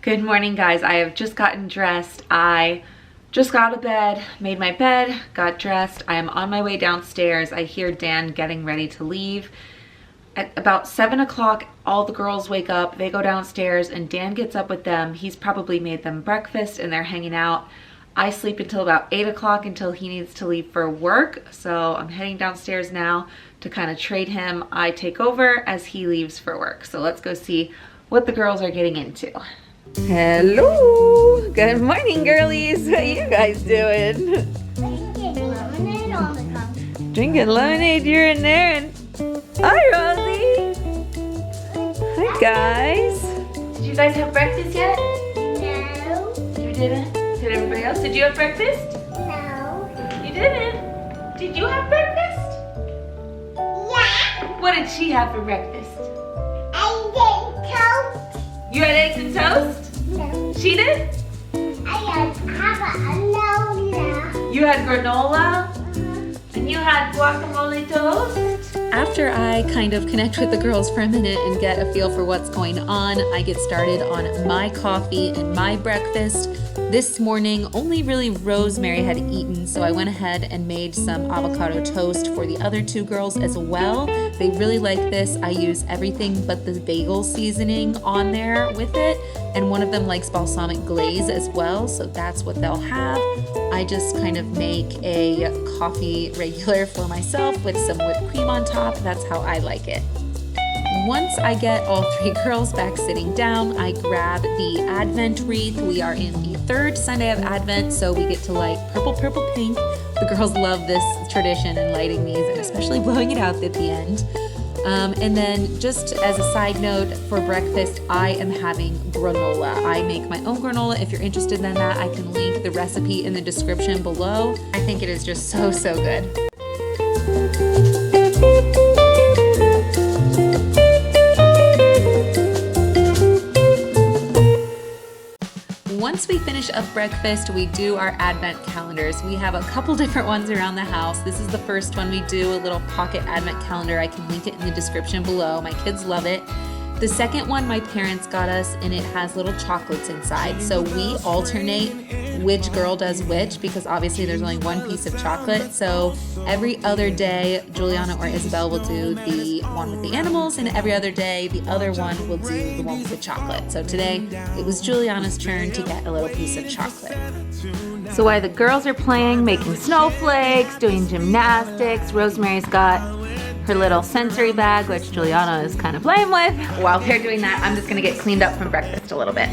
Good morning, guys. I have just gotten dressed. I just got out of bed, made my bed, got dressed. I am on my way downstairs. I hear Dan getting ready to leave. At about 7 o'clock, all the girls wake up, they go downstairs, and Dan gets up with them. He's probably made them breakfast and they're hanging out. I sleep until about 8 o'clock until he needs to leave for work. So I'm heading downstairs now to kind of trade him. I take over as he leaves for work. So let's go see what the girls are getting into. Hello! Good morning, girlies. How you guys doing? Drinking lemonade all the time. Drinking lemonade, you're in there, and hi, Rosie. Hi, guys. Did you guys have breakfast yet? No. You didn't? Did everybody else? Did you have breakfast? No. You didn't? Did you have breakfast? Yeah. What did she have for breakfast? I did toast. You had eggs and toast? No. She did? I have a granola. You had granola? And you had guacamole toast? After I kind of connect with the girls for a minute and get a feel for what's going on, I get started on my coffee and my breakfast. This morning, only really Rosemary had eaten, so I went ahead and made some avocado toast for the other two girls as well. They really like this. I use everything but the bagel seasoning on there with it, and one of them likes balsamic glaze as well, so that's what they'll have. I just kind of make a coffee regular for myself with some whipped cream on top. That's how I like it. Once I get all three girls back sitting down, I grab the Advent wreath. We are in the third Sunday of Advent, so we get to light purple, purple, pink. The girls love this tradition and lighting these, and especially blowing it out at the end. And then just as a side note, for breakfast, I am having granola. I make my own granola. If you're interested in that, I can link the recipe in the description below. I think it is just so, so good. Once we finish up breakfast, we do our Advent calendars. We have a couple different ones around the house. This is the first one we do, a little pocket Advent calendar. I can link it in the description below. My kids love it. The second one my parents got us, and it has little chocolates inside. So we alternate which girl does which, because obviously there's only one piece of chocolate. So every other day, Juliana or Isabel will do the one with the animals, and every other day, the other one will do the one with the chocolate. So today, it was Juliana's turn to get a little piece of chocolate. So while the girls are playing, making snowflakes, doing gymnastics, Rosemary's got her little sensory bag, which Juliana is kind of playing with. While they're doing that, I'm just gonna get cleaned up from breakfast a little bit.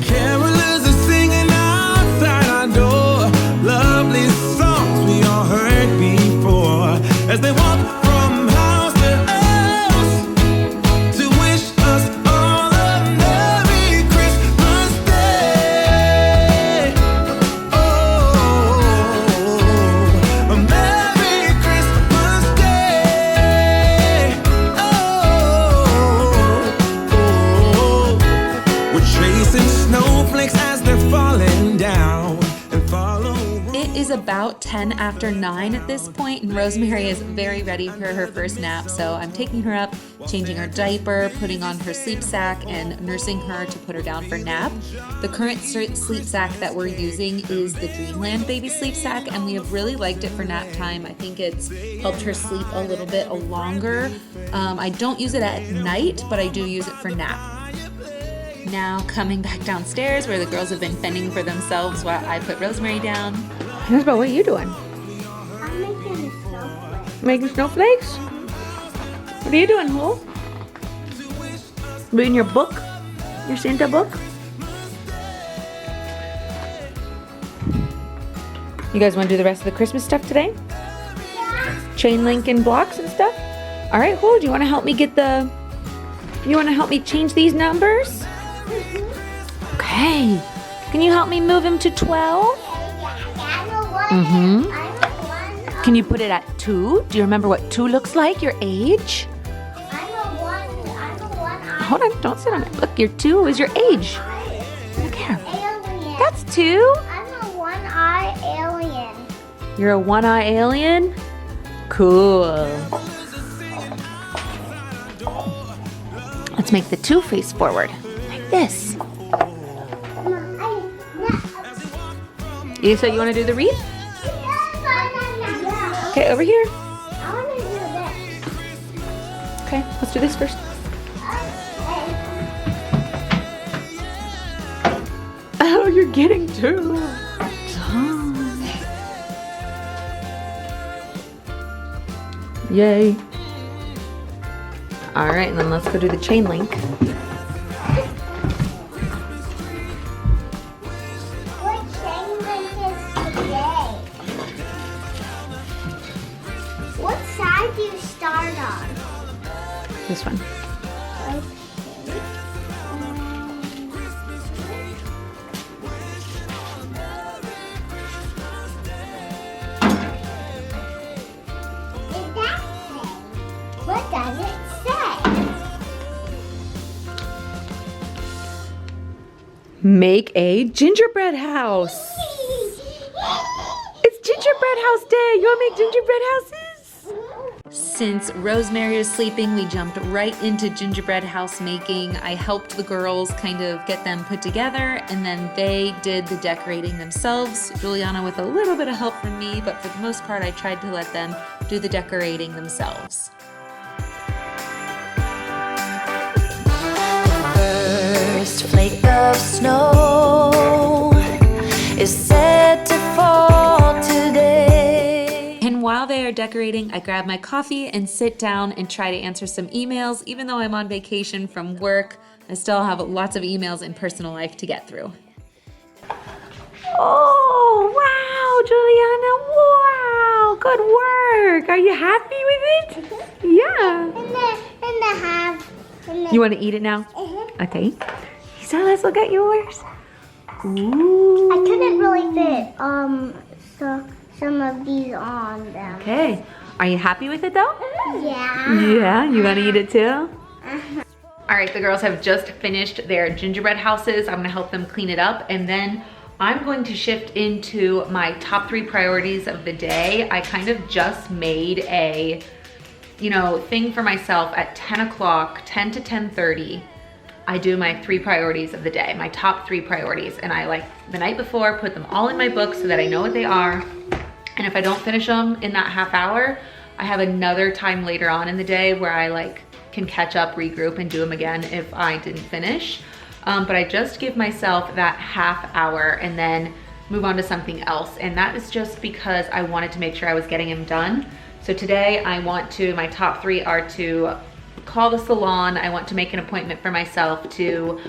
Carolers are singing outside our door, lovely songs we all heard before, as they walk from house to house to wish us all a Merry Christmas Day. Oh, a Merry Christmas Day. Oh, we're chasing snowflakes as they're falling down and follow. It is about 10 after 9 at this point, and Rosemary is very ready for her first nap, so I'm taking her up, changing her diaper, putting on her sleep sack, and nursing her to put her down for nap. The current sleep sack that we're using is the Dreamland baby sleep sack, and we have really liked it for nap time. I think it's helped her sleep a little bit longer. I don't use it at night, but I do use it for nap. Now coming back downstairs where the girls have been fending for themselves while I put Rosemary down. Isabel, what are you doing? I'm making a snowflake. Making snowflakes? What are you doing, Hole? Reading your book? Your Santa book? You guys want to do the rest of the Christmas stuff today? Yeah. Chain link and blocks and stuff? All right, Hole, do you want to help me get the... You want to help me change these numbers? Okay. Can you help me move him to 12? Mm-hmm. Can you put it at 2? Do you remember what 2 looks like? Your age? I'm a one Hold on, don't sit on it. Look, your 2 is your age. Look here. alien. That's 2. I'm a one-eye alien. You're a one-eye alien? Cool. Let's make the 2 face forward, like this. You said you want to do the wreath? Okay, over here. I want to do this. Okay, let's do this first. Oh, you're getting too done. Yay. All right, and then let's go do the chain link. What chain link is today? What side do you start on? This one. What does it Make a gingerbread house. say? It's gingerbread house day. You want to make gingerbread houses? Since Rosemary was sleeping, we jumped right into gingerbread house making. I helped the girls kind of get them put together, and then they did the decorating themselves. Juliana with a little bit of help from me, but for the most part, I tried to let them do the decorating themselves. First flake of snow is set to fall today. And while they are decorating, I grab my coffee and sit down and try to answer some emails. Even though I'm on vacation from work, I still have lots of emails and personal life to get through. Oh, wow, Juliana, wow, good work. Are you happy with it? Yeah. And the half. You want to eat it now? Okay. So let's look at yours. Ooh. I couldn't really fit some of these on them. Okay. Are you happy with it though? Yeah. Yeah, you want to eat it too? All right, the girls have just finished their gingerbread houses. I'm gonna help them clean it up, and then I'm going to shift into my top 3 priorities of the day. I kind of just made a, thing for myself at 10 o'clock, 10 to 10:30. I do my 3 priorities of the day, my top 3 priorities. And I the night before, put them all in my book so that I know what they are. And if I don't finish them in that half hour, I have another time later on in the day where I can catch up, regroup, and do them again if I didn't finish. But I just give myself that half hour and then move on to something else. And that is just because I wanted to make sure I was getting them done. So today my top 3 are to call the salon. I want to make an appointment for myself to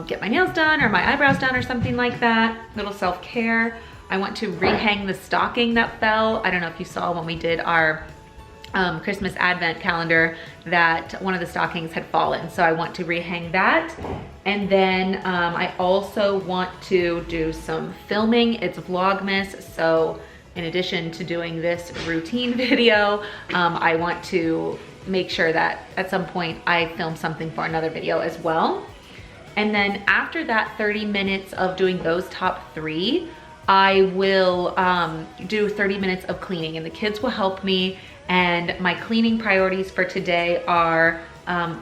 get my nails done or my eyebrows done or something like that. Little self-care. I want to rehang the stocking that fell. I don't know if you saw when we did our Christmas Advent calendar that one of the stockings had fallen. So I want to rehang that. And then I also want to do some filming. It's Vlogmas. So in addition to doing this routine video, I want to make sure that at some point I film something for another video as well. And then after that 30 minutes of doing those top 3, I will do 30 minutes of cleaning, and the kids will help me. And my cleaning priorities for today are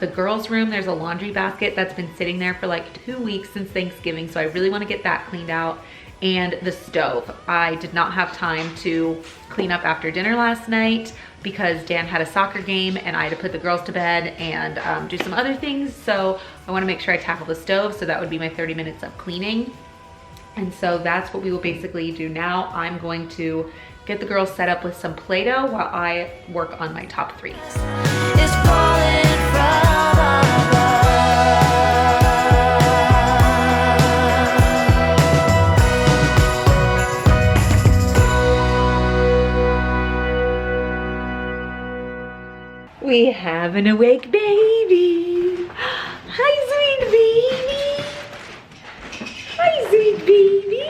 the girls' room. There's a laundry basket that's been sitting there for 2 weeks since Thanksgiving, so I really want to get that cleaned out. And the stove. I did not have time to clean up after dinner last night because Dan had a soccer game and I had to put the girls to bed and do some other things. So I want to make sure I tackle the stove. So that would be my 30 minutes of cleaning. And so that's what we will basically do now. I'm going to get the girls set up with some Play-Doh while I work on my top 3. It's falling from above. We have an awake baby. Hi, sweet baby. Hi, sweet baby.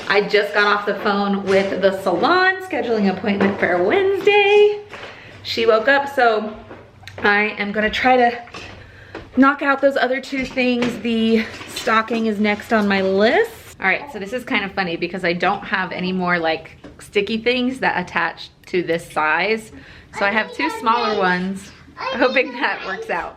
I just got off the phone with the salon, scheduling an appointment for Wednesday. She woke up, so I am gonna try to knock out those other 2 things. The stocking is next on my list. All right, so this is kind of funny because I don't have any more sticky things that attach to this size. So I have 2 smaller ones, hoping that works out.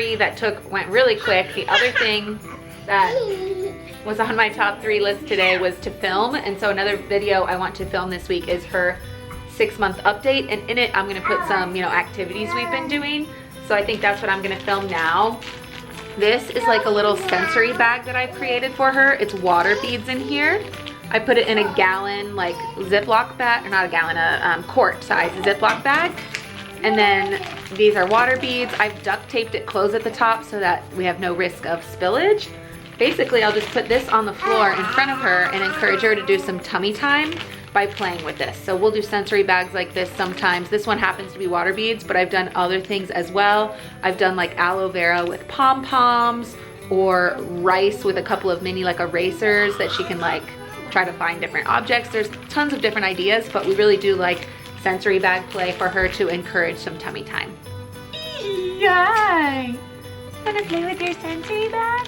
3 that went really quick. The other thing that was on my top 3 list today was to film, and so another video I want to film this week is her 6-month update, and in it I'm gonna put some, you know, activities we've been doing. So I think that's what I'm gonna film now. This is like a little sensory bag that I've created for her. It's water beads in here. I put it in a gallon, like Ziploc bag, or not a gallon, a quart size Ziploc bag. And then these are water beads. I've duct taped it closed at the top so that we have no risk of spillage. Basically, I'll just put this on the floor in front of her and encourage her to do some tummy time by playing with this. So we'll do sensory bags like this sometimes. This one happens to be water beads, but I've done other things as well. I've done like aloe vera with pom-poms, or rice with a couple of mini like erasers that she can like try to find different objects. There's tons of different ideas, but we really do like sensory bag play for her to encourage some tummy time. Yay! Wanna play with your sensory bag?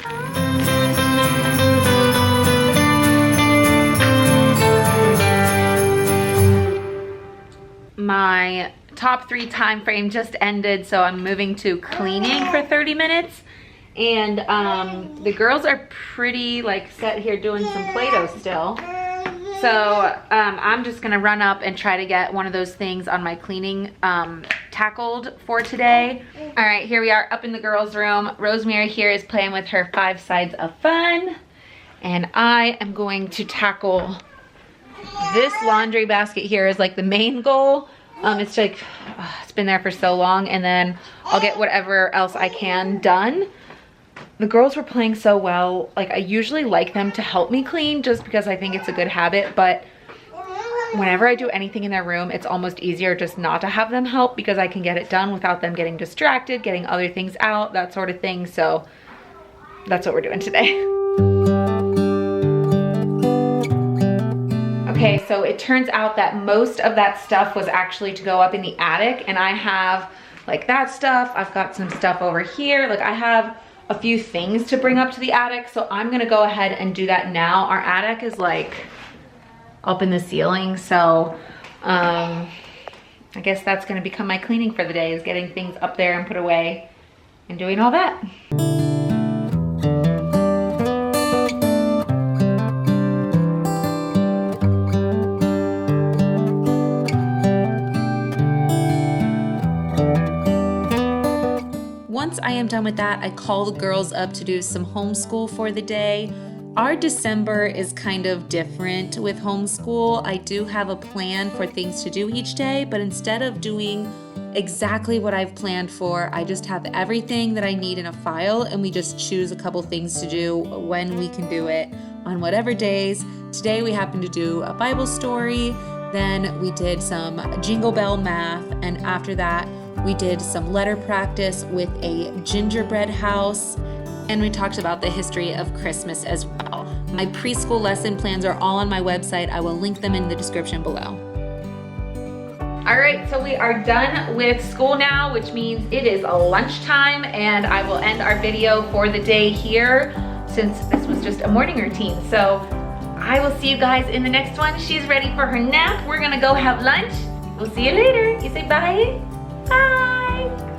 My top 3 time frame just ended, so I'm moving to cleaning for 30 minutes. And the girls are pretty like set here doing some Play-Doh still. So I'm just gonna run up and try to get one of those things on my cleaning tackled for today. All right, here we are up in the girls' room. Rosemary here is playing with her 5 sides of fun. And I am going to tackle this laundry basket here is like the main goal. It's like, it's been there for so long, and then I'll get whatever else I can done. The girls were playing so well. Like, I usually like them to help me clean just because I think it's a good habit, but whenever I do anything in their room, it's almost easier just not to have them help because I can get it done without them getting distracted, getting other things out, that sort of thing. So that's what we're doing today. Okay, so it turns out that most of that stuff was actually to go up in the attic, and I have like that stuff. I've got some stuff over here. Like, I have a few things to bring up to the attic, so I'm gonna go ahead and do that now. Our attic is like up in the ceiling, so I guess that's gonna become my cleaning for the day, is getting things up there and put away and doing all that. Once I am done with that, I call the girls up to do some homeschool for the day. Our December is kind of different with homeschool. I do have a plan for things to do each day, but instead of doing exactly what I've planned for, I just have everything that I need in a file, and we just choose a couple things to do when we can do it on whatever days. Today we happened to do a Bible story, then we did some Jingle Bell math, and after that we did some letter practice with a gingerbread house, and we talked about the history of Christmas as well. My preschool lesson plans are all on my website. I will link them in the description below. All right, so we are done with school now, which means it is lunchtime, and I will end our video for the day here since this was just a morning routine. So I will see you guys in the next one. She's ready for her nap. We're gonna go have lunch. We'll see you later. You say bye? Bye.